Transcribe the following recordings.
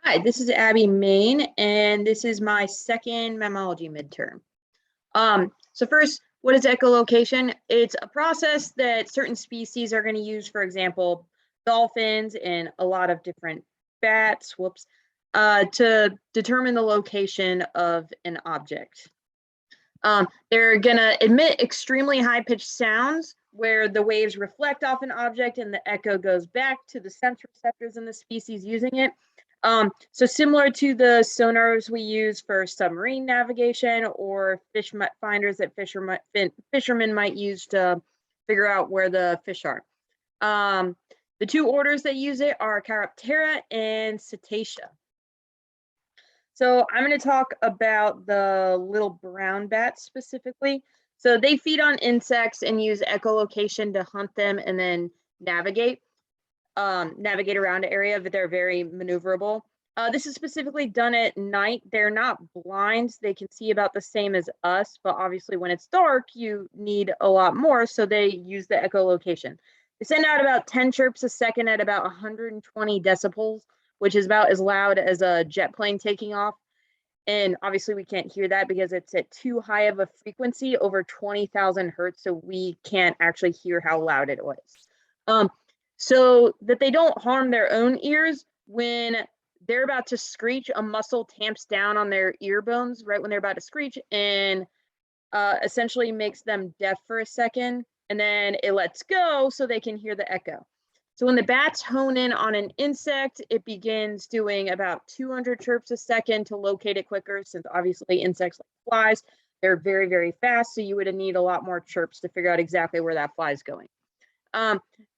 Hi, this is Abby Main, and this is my second mammalogy midterm. So first, what is echolocation? It's a process that certain species are going to use, for example, dolphins and a lot of different bats, to determine the location of an object. They're going to emit extremely high-pitched sounds where the waves reflect off an object and the echo goes back to the sense receptors in the species using it. So similar to the sonars we use for submarine navigation or fish finders that fishermen might use to figure out where the fish are. The two orders that use it are Chiroptera and Cetacea. So I'm going to talk about the little brown bats specifically. So they feed on insects and use echolocation to hunt them and then navigate around an area, but they're very maneuverable. This is specifically done at night. They're not blind. They can see about the same as us, but obviously when it's dark, you need a lot more, so they use the echolocation. They send out about 10 chirps a second at about 120 decibels, which is about as loud as a jet plane taking off. And obviously we can't hear that because it's at too high of a frequency, over 20,000 hertz, so we can't actually hear how loud it was. So that they don't harm their own ears, when they're about to screech, a muscle tamps down on their ear bones right when they're about to screech and essentially makes them deaf for a second, and then it lets go so they can hear the echo. So when the bats hone in on an insect, it begins doing about 200 chirps a second to locate it quicker, since obviously insects like flies, they're very, very fast, so you would need a lot more chirps to figure out exactly where that fly is going.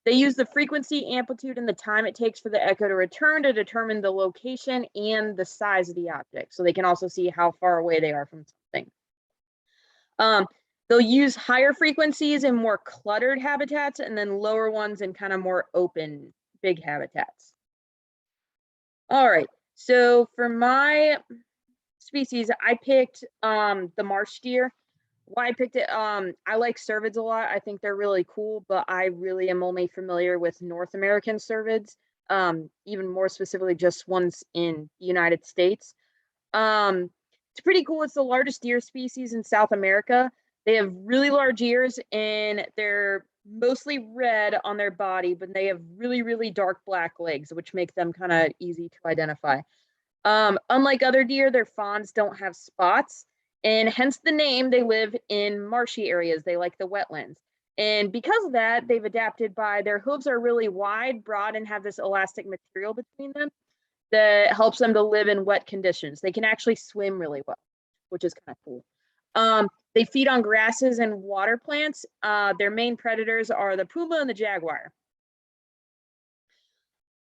They use the frequency, amplitude, and the time it takes for the echo to return to determine the location and the size of the object, so they can also see how far away they are from something. They'll use higher frequencies in more cluttered habitats and then lower ones in kind of more open, big habitats. All right, so for my species, I picked the marsh deer. Why I picked it, I like cervids a lot. I think they're really cool, but I really am only familiar with North American cervids, even more specifically just ones in the United States. It's pretty cool. It's the largest deer species in South America. They have really large ears and they're mostly red on their body, but they have really, really dark black legs, which make them kind of easy to identify. Unlike other deer, their fawns don't have spots, and hence the name. They live in marshy areas. They like the wetlands. And because of that, they've adapted by their hooves are really wide, broad, and have this elastic material between them that helps them to live in wet conditions. They can actually swim really well, which is kind of cool. They feed on grasses and water plants. Their main predators are the puma and the jaguar.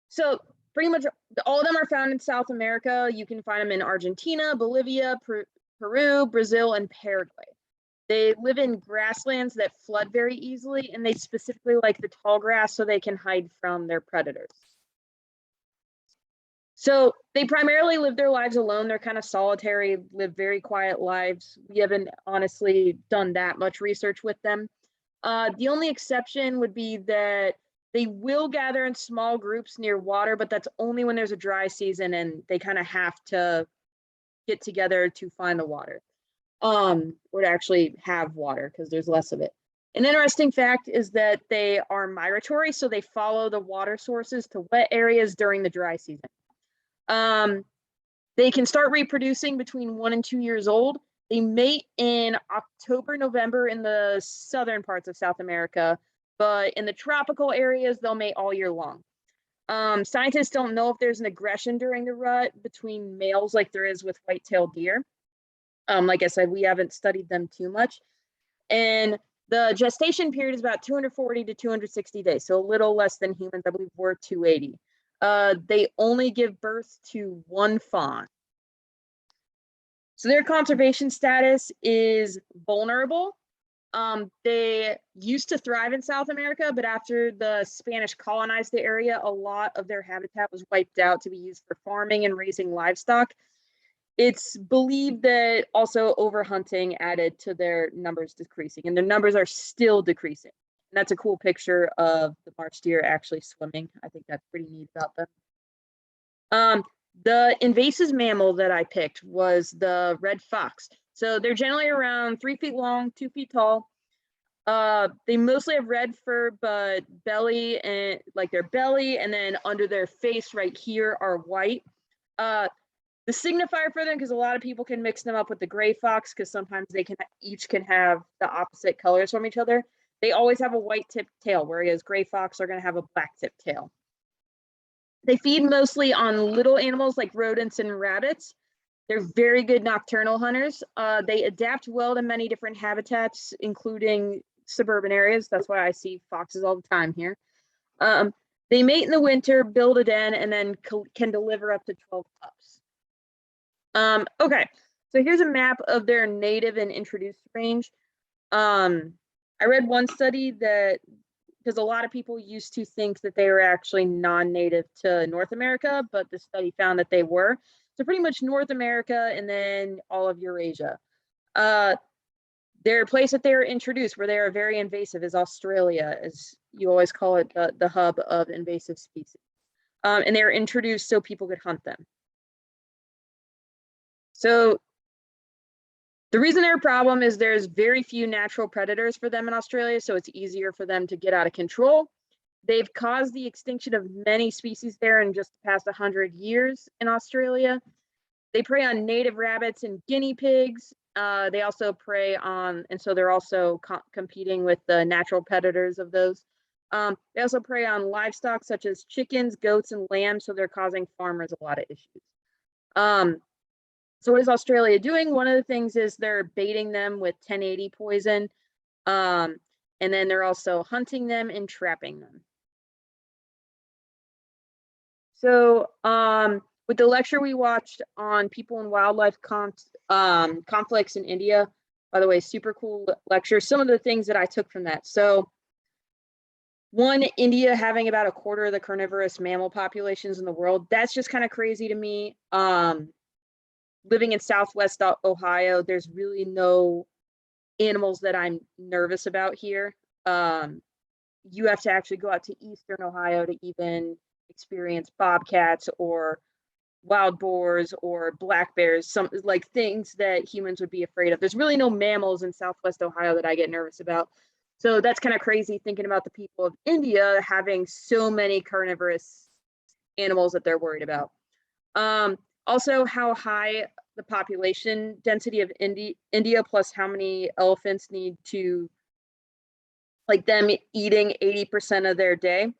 So pretty much all of them are found in South America. You can find them in Argentina, Bolivia, Peru, Brazil, and Paraguay. They live in grasslands that flood very easily, and they specifically like the tall grass so they can hide from their predators. So they primarily live their lives alone. They're kind of solitary, live very quiet lives. We haven't honestly done that much research with them. The only exception would be that they will gather in small groups near water, but that's only when there's a dry season and they kind of have to get together to find the water, or to actually have water because there's less of it. An interesting fact is that they are migratory, so they follow the water sources to wet areas during the dry season. They can start reproducing between 1 and 2 years old. They mate in October, November in the southern parts of South America, but in the tropical areas, they'll mate all year long. Scientists don't know if there's an aggression during the rut between males like there is with white-tailed deer. Like I said, we haven't studied them too much. And the gestation period is about 240 to 260 days, so a little less than humans. I believe we're 280. They only give birth to one fawn. So their conservation status is vulnerable. They used to thrive in South America, but after the Spanish colonized the area, a lot of their habitat was wiped out to be used for farming and raising livestock. It's believed that also overhunting added to their numbers decreasing, and their numbers are still decreasing. And that's a cool picture of the marsh deer actually swimming. I think that's pretty neat about them. The invasive mammal that I picked was the red fox. So they're generally around 3 feet long, 2 feet tall. They mostly have red fur, but belly and like their belly and then under their face right here are white. The signifier for them, because a lot of people can mix them up with the gray fox, because sometimes they can each can have the opposite colors from each other. They always have a white tipped tail, whereas gray fox are going to have a black tipped tail. They feed mostly on little animals like rodents and rabbits. They're very good nocturnal hunters. They adapt well to many different habitats, including suburban areas. That's why I see foxes all the time here. They mate in the winter, build a den, and then can deliver up to 12 pups. Okay, so here's a map of their native and introduced range. I read one study that, because a lot of people used to think that they were actually non-native to North America, but the study found that they were. So pretty much North America and then all of Eurasia. Their place that they were introduced where they are very invasive is Australia, as you always call it, the hub of invasive species. And they were introduced so people could hunt them. So the reason they're a problem is there's very few natural predators for them in Australia, so it's easier for them to get out of control. They've caused the extinction of many species there in just the past 100 years in Australia. They prey on native rabbits and guinea pigs. They also prey on, and so they're also competing with the natural predators of those. They also prey on livestock such as chickens, goats, and lambs, so they're causing farmers a lot of issues. So what is Australia doing? One of the things is they're baiting them with 1080 poison, and then they're also hunting them and trapping them. So with the lecture we watched on people and wildlife conflicts in India, by the way, super cool lecture. Some of the things that I took from that. So one, India having about 1/4 of the carnivorous mammal populations in the world. That's just kind of crazy to me. Living in Southwest Ohio, there's really no animals that I'm nervous about here. You have to actually go out to Eastern Ohio to even experience bobcats or wild boars or black bears, some like things that humans would be afraid of. There's really no mammals in Southwest Ohio that I get nervous about. So that's kind of crazy thinking about the people of India having so many carnivorous animals that they're worried about. Also, how high the population density of India plus how many elephants need to, like them eating 80% of their day.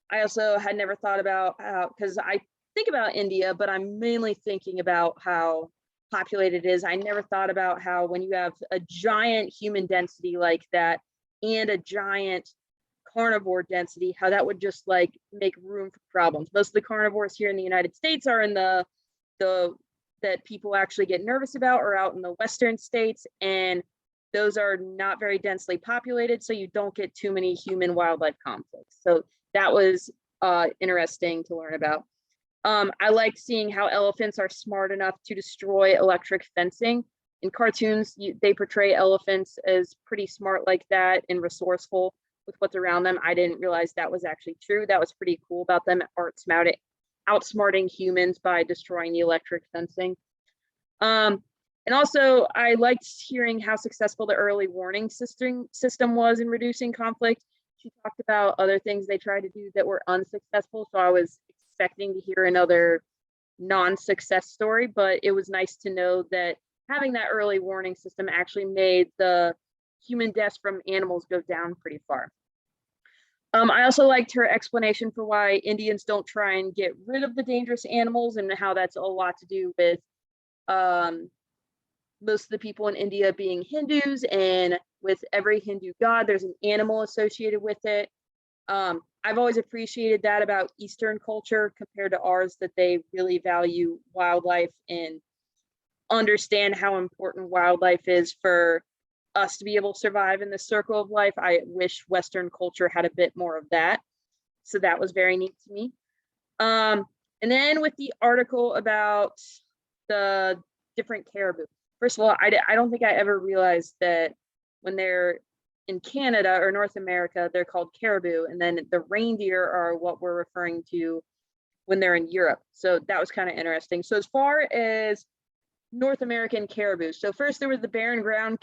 I also had never thought about how, because I think about India, but I'm mainly thinking about how populated it is. I never thought about how when you have a giant human density like that and a giant carnivore density, how that would just like make room for problems. Most of the carnivores here in the United States are in the that people actually get nervous about or out in the western states, and those are not very densely populated, so you don't get too many human wildlife conflicts. So that was interesting to learn about. I liked seeing how elephants are smart enough to destroy electric fencing. In cartoons, they portray elephants as pretty smart like that and resourceful with what's around them. I didn't realize that was actually true. That was pretty cool about them outsmarting humans by destroying the electric fencing. And also, I liked hearing how successful the early warning system was in reducing conflict. She talked about other things they tried to do that were unsuccessful, so I was expecting to hear another non-success story, but it was nice to know that having that early warning system actually made the human deaths from animals go down pretty far. I also liked her explanation for why Indians don't try and get rid of the dangerous animals and how that's a lot to do with most of the people in India being Hindus, and with every Hindu god, there's an animal associated with it. I've always appreciated that about Eastern culture compared to ours, that they really value wildlife and understand how important wildlife is for us to be able to survive in the circle of life. I wish Western culture had a bit more of that. So that was very neat to me. And then with the article about the different caribou. First of all, I don't think I ever realized that when they're in Canada or North America, they're called caribou, and then the reindeer are what we're referring to when they're in Europe. So that was kind of interesting. So as far as North American caribou, so first there was the barren ground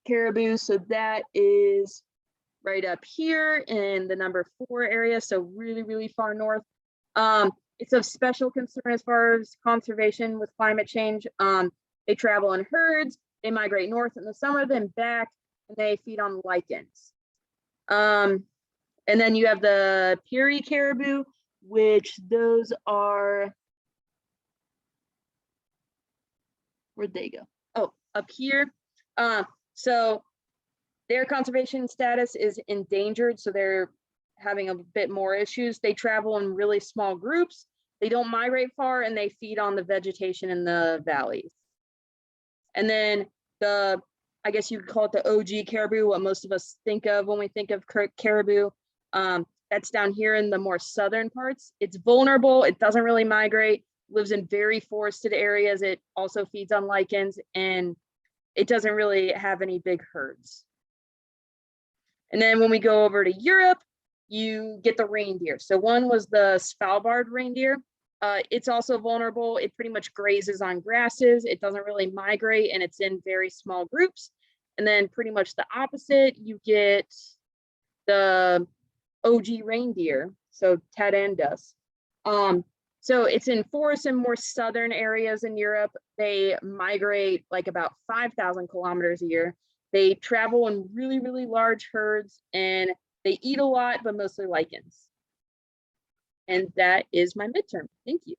caribou. So that is right up here in the number 4 area. So really, really far north. It's of special concern as far as conservation with climate change. They travel in herds, they migrate north in the summer, then back, and they feed on lichens. And then you have the Peary caribou, which those are, where'd they go? Oh, up here. So their conservation status is endangered, so they're having a bit more issues. They travel in really small groups. They don't migrate far, and they feed on the vegetation in the valleys. And then the, I guess you could call it the OG caribou, what most of us think of when we think of caribou. That's down here in the more southern parts. It's vulnerable. It doesn't really migrate, lives in very forested areas. It also feeds on lichens, and it doesn't really have any big herds. And then when we go over to Europe, you get the reindeer. So one was the Svalbard reindeer. It's also vulnerable. It pretty much grazes on grasses. It doesn't really migrate, and it's in very small groups. And then pretty much the opposite, you get the OG reindeer, so Tadandus. So it's in forests and more southern areas in Europe. They migrate like about 5,000 kilometers a year. They travel in really, really large herds, and they eat a lot, but mostly lichens. And that is my midterm. Thank you.